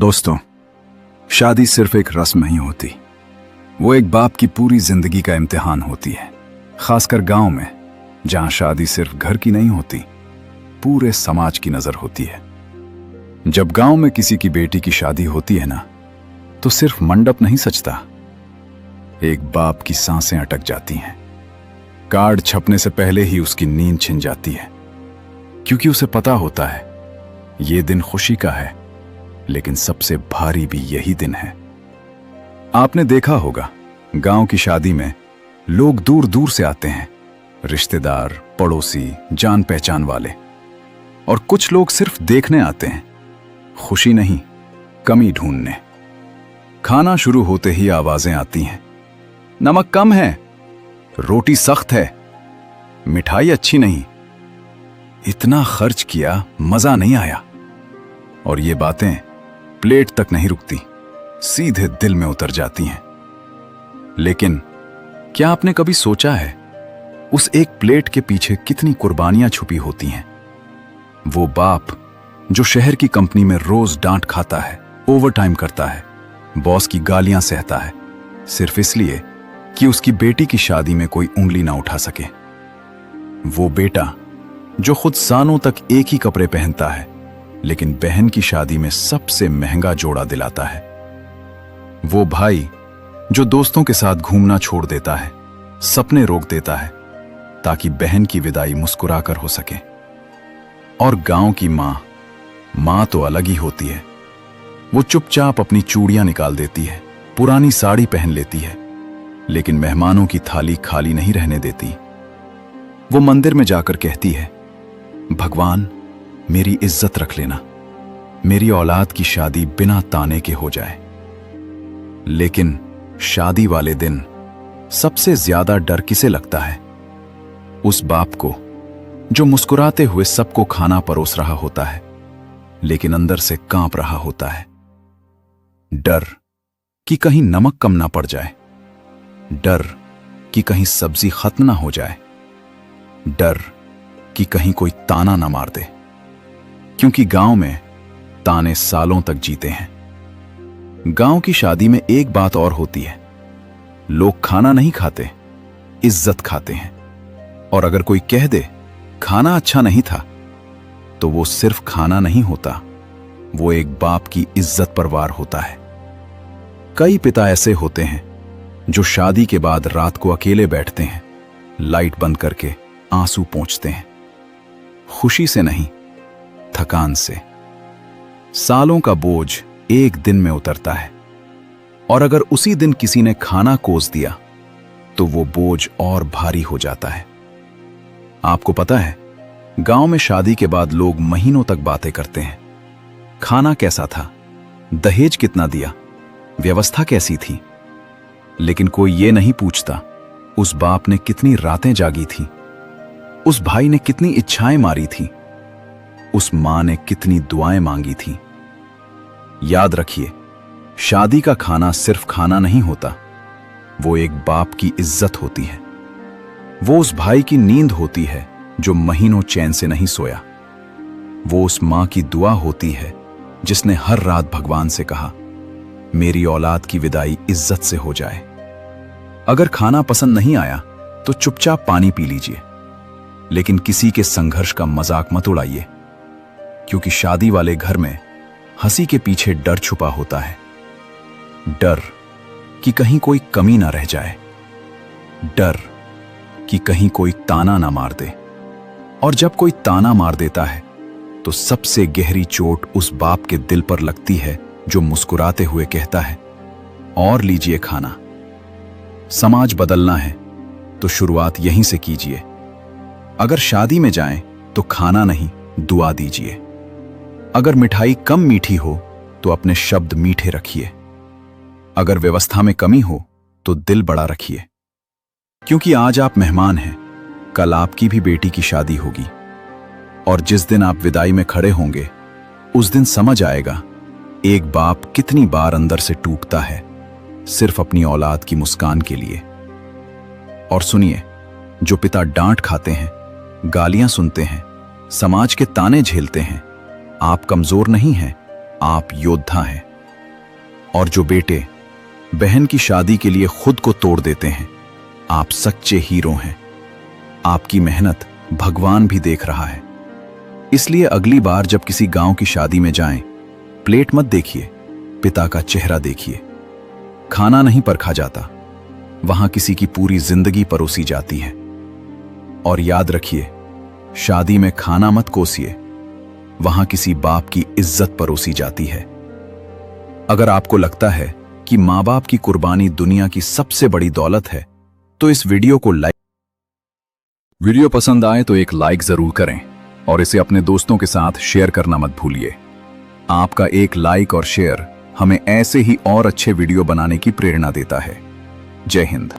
दोस्तों, शादी सिर्फ एक रस्म नहीं होती, वो एक बाप की पूरी जिंदगी का इम्तिहान होती है। खासकर गांव में, जहां शादी सिर्फ घर की नहीं होती, पूरे समाज की नजर होती है। जब गांव में किसी की बेटी की शादी होती है ना, तो सिर्फ मंडप नहीं सजता, एक बाप की सांसें अटक जाती हैं। कार्ड छपने से पहले ही उसकी नींद छिन जाती है, क्योंकि उसे पता होता है ये दिन खुशी का है, लेकिन सबसे भारी भी यही दिन है। आपने देखा होगा, गांव की शादी में लोग दूर दूर से आते हैं, रिश्तेदार, पड़ोसी, जान पहचान वाले। और कुछ लोग सिर्फ देखने आते हैं, खुशी नहीं, कमी ढूंढने। खाना शुरू होते ही आवाजें आती हैं, नमक कम है, रोटी सख्त है, मिठाई अच्छी नहीं, इतना खर्च किया, मजा नहीं आया। और ये बातें प्लेट तक नहीं रुकती, सीधे दिल में उतर जाती हैं। लेकिन क्या आपने कभी सोचा है, उस एक प्लेट के पीछे कितनी कुर्बानियां छुपी होती हैं? वो बाप जो शहर की कंपनी में रोज डांट खाता है, ओवरटाइम करता है, बॉस की गालियां सहता है, सिर्फ इसलिए कि उसकी बेटी की शादी में कोई उंगली ना उठा सके। वो बेटा जो खुद सालों तक एक ही कपड़े पहनता है, लेकिन बहन की शादी में सबसे महंगा जोड़ा दिलाता है। वो भाई जो दोस्तों के साथ घूमना छोड़ देता है, सपने रोक देता है, ताकि बहन की विदाई मुस्कुराकर हो सके। और गांव की मां तो अलग ही होती है। वो चुपचाप अपनी चूड़ियां निकाल देती है, पुरानी साड़ी पहन लेती है, लेकिन मेहमानों की थाली खाली नहीं रहने देती। वो मंदिर में जाकर कहती है, भगवान मेरी इज्जत रख लेना, मेरी औलाद की शादी बिना ताने के हो जाए। लेकिन शादी वाले दिन सबसे ज्यादा डर किसे लगता है? उस बाप को जो मुस्कुराते हुए सबको खाना परोस रहा होता है, लेकिन अंदर से कांप रहा होता है। डर कि कहीं नमक कम ना पड़ जाए, डर कि कहीं सब्जी खत्म ना हो जाए, डर कि कहीं कोई ताना ना मार दे। क्योंकि गांव में ताने सालों तक जीते हैं। गांव की शादी में एक बात और होती है, लोग खाना नहीं खाते, इज्जत खाते हैं। और अगर कोई कह दे खाना अच्छा नहीं था, तो वो सिर्फ खाना नहीं होता, वो एक बाप की इज्जत पर वार होता है। कई पिता ऐसे होते हैं जो शादी के बाद रात को अकेले बैठते हैं, लाइट बंद करके आंसू पोंछते हैं, खुशी से नहीं, थकान से। सालों का बोझ एक दिन में उतरता है, और अगर उसी दिन किसी ने खाना कोस दिया, तो वो बोझ और भारी हो जाता है। आपको पता है, गांव में शादी के बाद लोग महीनों तक बातें करते हैं। खाना कैसा था, दहेज कितना दिया, व्यवस्था कैसी थी। लेकिन कोई ये नहीं पूछता, उस बाप ने कितनी रातें जागी थी, उस भाई ने कितनी इच्छाएं मारी थी, उस मां ने कितनी दुआएं मांगी थी। याद रखिए, शादी का खाना सिर्फ खाना नहीं होता, वो एक बाप की इज्जत होती है। वो उस भाई की नींद होती है जो महीनों चैन से नहीं सोया। वो उस मां की दुआ होती है जिसने हर रात भगवान से कहा, मेरी औलाद की विदाई इज्जत से हो जाए। अगर खाना पसंद नहीं आया तो चुपचाप पानी पी लीजिए, लेकिन किसी के संघर्ष का मजाक मत उड़ाइए, क्योंकि शादी वाले घर में हंसी के पीछे डर छुपा होता है। डर कि कहीं कोई कमी ना रह जाए, डर कि कहीं कोई ताना ना मार दे। और जब कोई ताना मार देता है, तो सबसे गहरी चोट उस बाप के दिल पर लगती है जो मुस्कुराते हुए कहता है, और लीजिए खाना। समाज बदलना है तो शुरुआत यहीं से कीजिए। अगर शादी में जाएं तो खाना नहीं, दुआ दीजिए। अगर मिठाई कम मीठी हो तो अपने शब्द मीठे रखिए। अगर व्यवस्था में कमी हो तो दिल बड़ा रखिए, क्योंकि आज आप मेहमान हैं, कल आपकी भी बेटी की शादी होगी। और जिस दिन आप विदाई में खड़े होंगे, उस दिन समझ आएगा एक बाप कितनी बार अंदर से टूटता है, सिर्फ अपनी औलाद की मुस्कान के लिए। और सुनिए, जो पिता डांट खाते हैं, गालियां सुनते हैं, समाज के ताने झेलते हैं, आप कमजोर नहीं हैं, आप योद्धा हैं। और जो बेटे बहन की शादी के लिए खुद को तोड़ देते हैं, आप सच्चे हीरो हैं। आपकी मेहनत भगवान भी देख रहा है। इसलिए अगली बार जब किसी गांव की शादी में जाएं, प्लेट मत देखिए, पिता का चेहरा देखिए। खाना नहीं परखा जाता, वहां किसी की पूरी जिंदगी परोसी जाती है। और याद रखिए, शादी में खाना मत कोसिए, वहां किसी बाप की इज्जत परोसी जाती है। अगर आपको लगता है कि मां बाप की कुर्बानी दुनिया की सबसे बड़ी दौलत है, तो इस वीडियो को वीडियो पसंद आए तो एक लाइक जरूर करें और इसे अपने दोस्तों के साथ शेयर करना मत भूलिए। आपका एक लाइक और शेयर हमें ऐसे ही और अच्छे वीडियो बनाने की प्रेरणा देता है। जय हिंद।